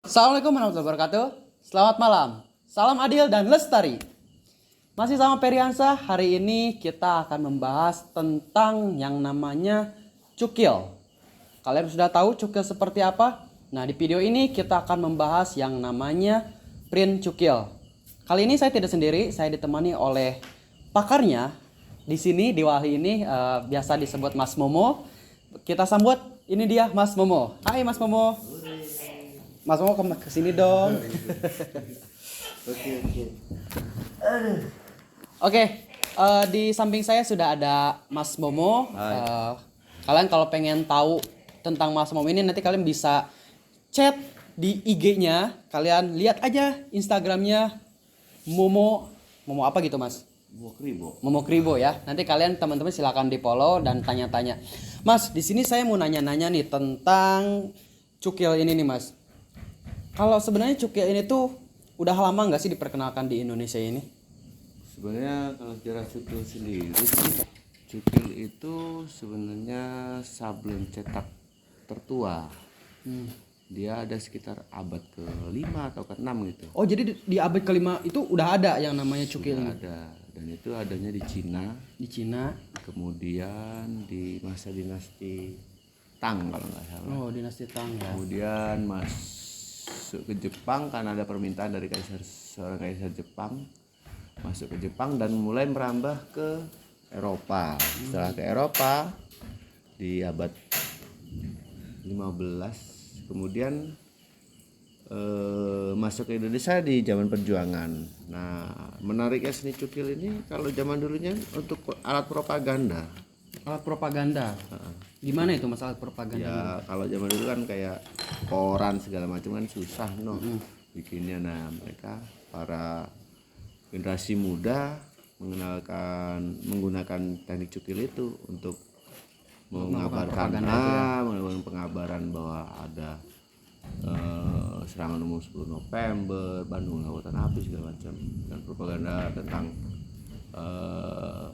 Assalamualaikum warahmatullahi wabarakatuh. Selamat malam. Salam adil dan lestari. Masih sama Periansa, hari ini kita akan membahas tentang yang namanya cukil. Kalian sudah tahu cukil seperti apa? Nah, di video ini kita akan membahas yang namanya print cukil. Kali ini saya tidak sendiri, saya ditemani oleh pakarnya. Di sini di Walhi ini biasa disebut Mas Momo. Kita sambut, ini dia Mas Momo. Hai Mas Momo. Mas Momo ke sini dong. Oke, di samping saya sudah ada Mas Momo. Kalian kalau pengen tahu tentang Mas Momo ini nanti kalian bisa chat di IG-nya. Kalian lihat aja Instagramnya Momo apa gitu Mas? Momo Kribo ya. Nanti kalian teman-teman silakan di follow dan tanya-tanya. Mas, di sini saya mau nanya-nanya nih tentang cukil ini nih Mas. Kalau sebenarnya cukil ini tuh udah lama nggak sih diperkenalkan di Indonesia ini? Sebenarnya kalau sejarah cukil sendiri sih, cukil itu sebenarnya sablon cetak tertua. Dia ada sekitar abad ke-5 atau ke-6 gitu. Oh, jadi di abad ke-5 itu udah ada yang namanya cukil ini? Ada, dan itu adanya di Cina. Di Cina. Kemudian di masa dinasti Tang kalau nggak salah. Oh, dinasti Tang ya. Kemudian masuk ke Jepang karena ada permintaan dari seorang kaisar Jepang. Masuk ke Jepang dan mulai merambah ke Eropa. Setelah ke Eropa di abad 15, kemudian masuk ke Indonesia di zaman perjuangan. Nah, menariknya seni cukil ini kalau zaman dulunya untuk alat propaganda. Alat propaganda. Gimana itu masalah propaganda? Ya kalau zaman dulu kan kayak koran segala macam kan susah bikinnya. Nah, mereka para generasi muda menggunakan teknik cukil itu untuk mengabarkan melakukan pengabaran bahwa ada serangan umum 10 November, Bandung Lautan Api segala macam, dan propaganda tentang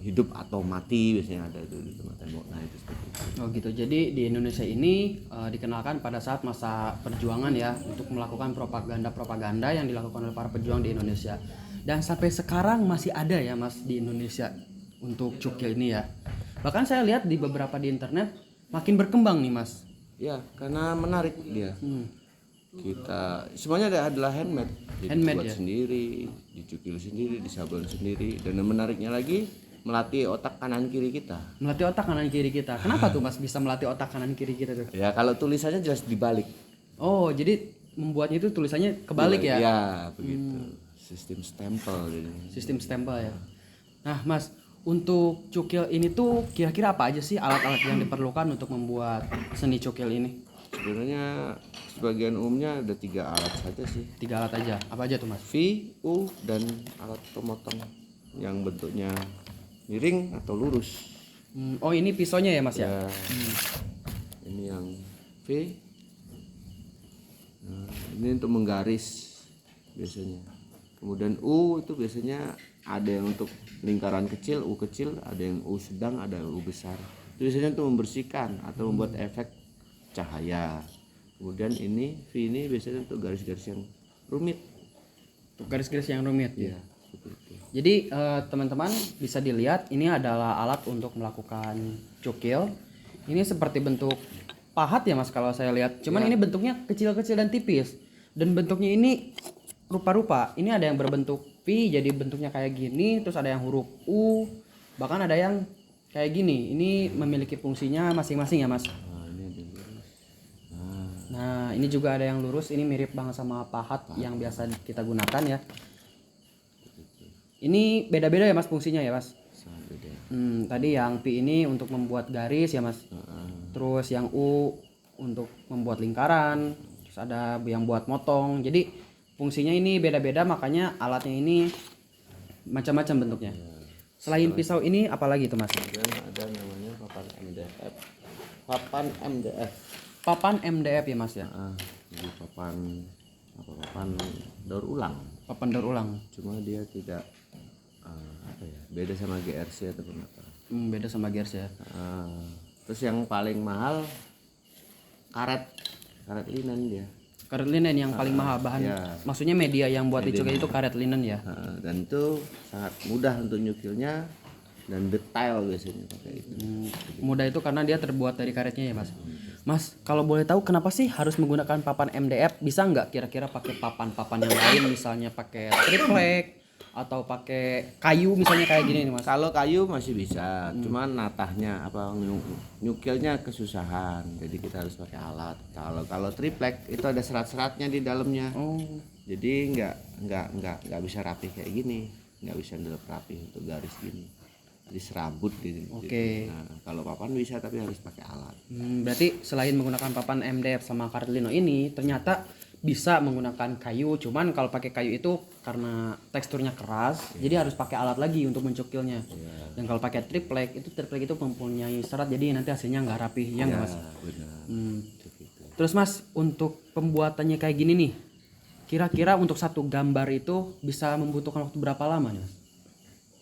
hidup atau mati biasanya ada itu di tempat tembok. Nah, itu seperti itu. Oh gitu. Jadi di Indonesia ini dikenalkan pada saat masa perjuangan ya, untuk melakukan propaganda yang dilakukan oleh para pejuang di Indonesia. Dan sampai sekarang masih ada ya Mas di Indonesia untuk cukil ini ya. Bahkan saya lihat di beberapa di internet makin berkembang nih Mas. Ya, karena menarik dia. Kita semuanya adalah handmade, dibuat ya? sendiri, dicukil sendiri, disablon sendiri, dan yang menariknya lagi melatih otak kanan kiri kita. Melatih otak kanan kiri kita. Kenapa tuh Mas bisa melatih otak kanan kiri kita tuh? Ya kalau tulisannya jelas dibalik. Oh, jadi membuatnya itu tulisannya kebalik ya? Ya begitu. Sistem stempel jadi. Sistem stempel ya. Nah Mas, untuk cukil ini tuh kira-kira apa aja sih alat-alat yang diperlukan untuk membuat seni cukil ini? Sebenarnya sebagian umumnya ada 3 alat saja sih. 3 alat aja. Apa aja tuh Mas? V, U, dan alat pemotong yang bentuknya miring atau lurus. Oh ini pisaunya ya Mas ya? Ini yang V. Nah, ini untuk menggaris biasanya. Kemudian U itu biasanya ada yang untuk lingkaran kecil, U kecil, ada yang U sedang, ada yang U besar. Itu biasanya untuk membersihkan atau membuat efek cahaya. Kemudian ini V ini biasanya untuk garis-garis yang rumit. Untuk garis-garis yang rumit Ya, seperti itu. Jadi teman-teman bisa dilihat ini adalah alat untuk melakukan cukil. Ini seperti bentuk pahat ya Mas kalau saya lihat. Cuman ini bentuknya kecil-kecil dan tipis. Dan bentuknya ini rupa-rupa. Ini ada yang berbentuk V jadi bentuknya kayak gini, terus ada yang huruf U, bahkan ada yang kayak gini. Ini memiliki fungsinya masing-masing ya Mas. Nah, ini juga ada yang lurus. Ini mirip banget sama pahat yang biasa kita gunakan ya. Ini beda-beda ya Mas fungsinya ya Mas. Sangat beda. Tadi yang P ini untuk membuat garis ya Mas. Terus yang U untuk membuat lingkaran. Terus ada yang buat motong. Jadi fungsinya ini beda-beda, makanya alatnya ini macam-macam bentuknya. Selain pisau ini apalagi itu Mas? Kemudian ada namanya papan MDF. Papan MDF. Papan MDF ya Mas ya. Jadi papan daur ulang. Papan daur ulang. Cuma dia tidak beda sama GRC ataupun apa. Beda sama gears ya. Terus yang paling mahal karet linen dia. Karet linen yang paling mahal bahan. ya. Maksudnya media yang buat dicukil itu karet linen ya. Dan itu sangat mudah untuk nyukilnya dan detail biasanya pakai itu. Mudah itu karena dia terbuat dari karetnya ya mas. Mas kalau boleh tahu kenapa sih harus menggunakan papan MDF? Bisa nggak kira-kira pakai papan-papan yang lain, misalnya pakai triplek atau pakai kayu misalnya kayak gini nih mas? Kalau kayu masih bisa, cuman natahnya nyukilnya kesusahan. Jadi kita harus pakai alat. Kalau triplek itu ada serat-seratnya di dalamnya. Oh. Jadi nggak bisa rapi kayak gini, nggak bisa rapi untuk garis gini. Jadi serabut gitu. Oke. Nah, kalau papan bisa tapi harus pakai alat. Berarti selain menggunakan papan MDF sama karet lino ini, ternyata bisa menggunakan kayu. Cuman kalau pakai kayu itu karena teksturnya keras, jadi harus pakai alat lagi untuk mencukilnya. Dan kalau pakai triplek itu mempunyai serat, jadi nanti hasilnya nggak rapi, ya nggak mas? Benar. Terus mas, untuk pembuatannya kayak gini nih, kira-kira untuk satu gambar itu bisa membutuhkan waktu berapa lama nih mas?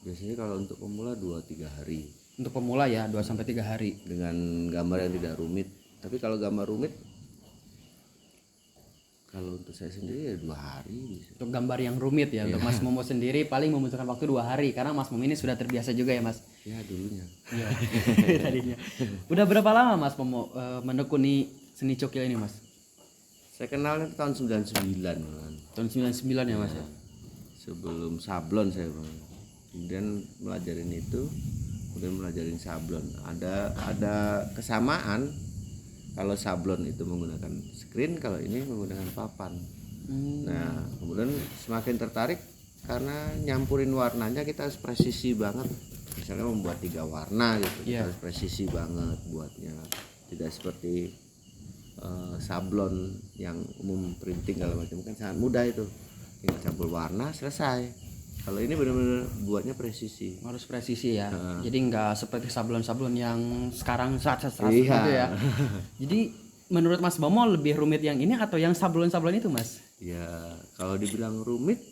Biasanya kalau untuk pemula 2-3 hari Untuk pemula ya 2-3 hari. dengan gambar yang tidak rumit. Tapi kalau gambar rumit, kalau untuk saya sendiri ya 2 hari bisa. Untuk gambar yang rumit ya, untuk Mas Momo sendiri paling membutuhkan waktu 2 hari karena Mas Momo ini sudah terbiasa juga ya Mas. Ya dulunya. Iya. Tadinya. Udah berapa lama Mas Momo menekuni seni cukil ini Mas? Saya kenalnya tahun 99 kan. Tahun 99 ya Mas ya. Sebelum sablon saya Bang. Kemudian melajarin itu, kemudian melajarin sablon. Ada kesamaan. Kalau sablon itu menggunakan screen, kalau ini menggunakan papan. Nah, kemudian semakin tertarik karena nyampurin warnanya kita harus presisi banget. Misalnya membuat 3 warna gitu, kita harus presisi banget buatnya. Tidak seperti sablon yang umum printing kalau macam kan sangat mudah itu. Tinggal campur warna selesai. Kalau ini benar-benar buatnya presisi. Harus presisi ya. Jadi nggak seperti sablon-sablon yang sekarang serat-serat Iya. gitu ya. Jadi menurut Mas Momo lebih rumit yang ini atau yang sablon-sablon itu Mas? Ya, kalau dibilang rumit,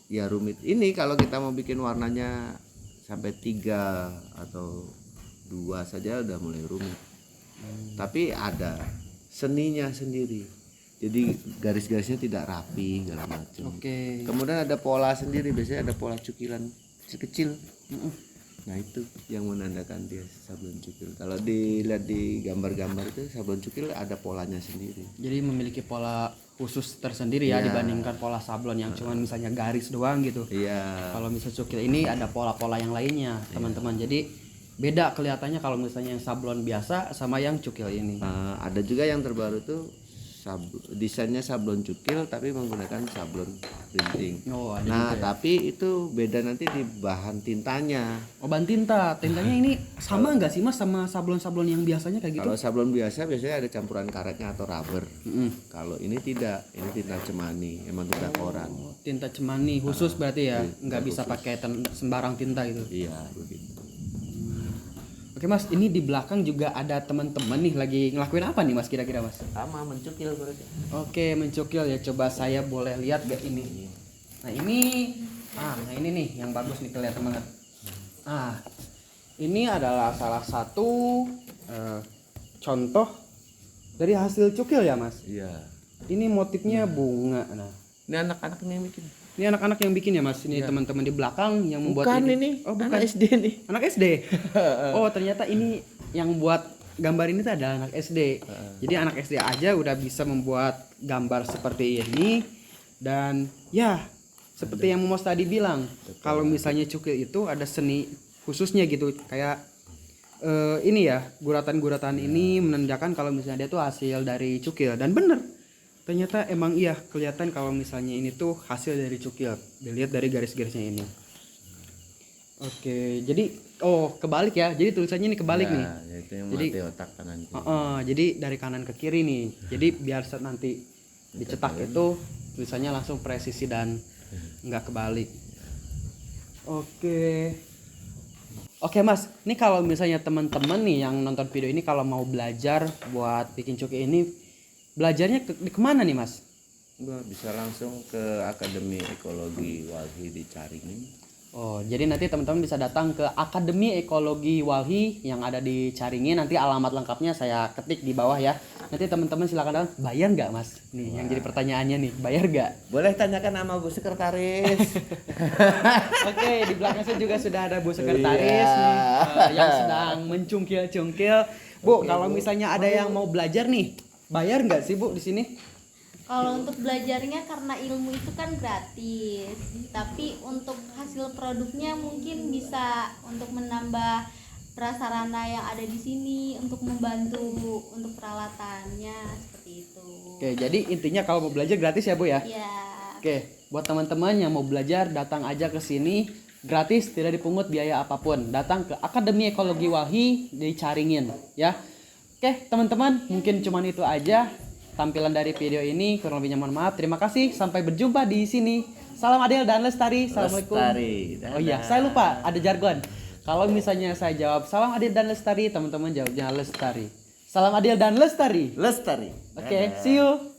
ya rumit ini kalau kita mau bikin warnanya sampai 3 atau 2 saja udah mulai rumit. Tapi ada seninya sendiri. Jadi garis-garisnya tidak rapi segala macam. Oke. Kemudian ada pola sendiri, biasanya ada pola cukilan kecil. Nah itu yang menandakan dia sablon cukil. Kalau dilihat di gambar-gambar itu sablon cukil ada polanya sendiri. Jadi memiliki pola khusus tersendiri ya dibandingkan pola sablon yang cuman misalnya garis doang gitu. Iya. Kalau misalnya cukil ini ada pola-pola yang lainnya teman-teman. Jadi beda kelihatannya kalau misalnya yang sablon biasa sama yang cukil ini. Ada juga yang terbaru tuh desainnya sablon cukil tapi menggunakan sablon printing. Oh, ada Nah, juga ya. tapi itu beda nanti di bahan tintanya. Oh, bahan tinta. Tintanya ini sama nggak sih Mas sama sablon-sablon yang biasanya kayak gitu? Kalau sablon biasanya ada campuran karetnya atau rubber. Kalau ini tidak, ini tinta cemani, emang tinta koran. Oh, tinta cemani khusus berarti ya, nggak bisa pakai sembarang tinta gitu. Iya, begitu. Oke Mas, ini di belakang juga ada teman-teman nih lagi ngelakuin apa nih Mas kira-kira Mas? Sama mencukil berarti. Oke, mencukil ya. Coba saya boleh lihat gak ini? Nah ini nih yang bagus nih kelihatan banget. Ini adalah salah satu contoh dari hasil cukil ya Mas. Iya. Ini motifnya bunga. Nah, Ini anak-anak ini yang bikin. ini anak-anak yang bikin ya Mas. Ini teman-teman di belakang yang membuat Bukan ini. Oh bukan. Anak SD nih. Anak SD. Oh ternyata ini yang buat gambar ini tuh adalah anak SD. Jadi anak SD aja udah bisa membuat gambar seperti ini. Dan ya seperti yang Momos tadi bilang, kalau misalnya cukil itu ada seni khususnya gitu. Kayak ini ya, guratan-guratan ini menandakan kalau misalnya dia tuh hasil dari cukil. Dan bener, ternyata emang iya kelihatan kalau misalnya ini tuh hasil dari cukil. Dilihat dari garis-garisnya ini. Oke, jadi kebalik ya. Jadi tulisannya ini kebalik nih. Ya, itu yang Jadi mati otak kanan. jadi dari kanan ke kiri nih. Jadi biar saat nanti dicetak itu tulisannya langsung presisi dan nggak kebalik. Oke Mas, ini kalau misalnya teman-teman nih yang nonton video ini kalau mau belajar buat bikin cukil ini, belajarnya kemana nih Mas? Bisa langsung ke Akademi Ekologi Walhi di Caringin. Oh, jadi nanti teman-teman bisa datang ke Akademi Ekologi Walhi yang ada di Caringin. Nanti alamat lengkapnya saya ketik di bawah ya. Nanti teman-teman silakan datang. Bayar nggak, Mas? Nih, yang jadi pertanyaannya nih, bayar nggak? Boleh tanyakan sama Bu Sekretaris. Oke, di belakang saya juga sudah ada Bu Sekretaris Iya. nih, yang sedang mencungkil-cungkil. Bu, kalau misalnya ada yang mau belajar nih, bayar nggak sih Bu di sini? Kalau untuk belajarnya karena ilmu itu kan gratis, tapi untuk hasil produknya mungkin bisa untuk menambah prasarana yang ada di sini untuk membantu untuk peralatannya seperti itu. Oke, jadi intinya kalau mau belajar gratis ya Bu ya? Ya, Oke, buat teman-teman yang mau belajar datang aja ke sini gratis, tidak dipungut biaya apapun. Datang ke Akademi Ekologi Walhi di Caringin ya. Oke, teman-teman, mungkin cuman itu aja tampilan dari video ini. Kurang lebihnya mohon maaf. Terima kasih. Sampai berjumpa di sini. Salam adil dan lestari. Assalamualaikum. Lestari. Oh iya, saya lupa ada jargon. Kalau misalnya saya jawab salam adil dan lestari, teman-teman jawabnya lestari. Salam adil dan lestari. Lestari. Oke, see you.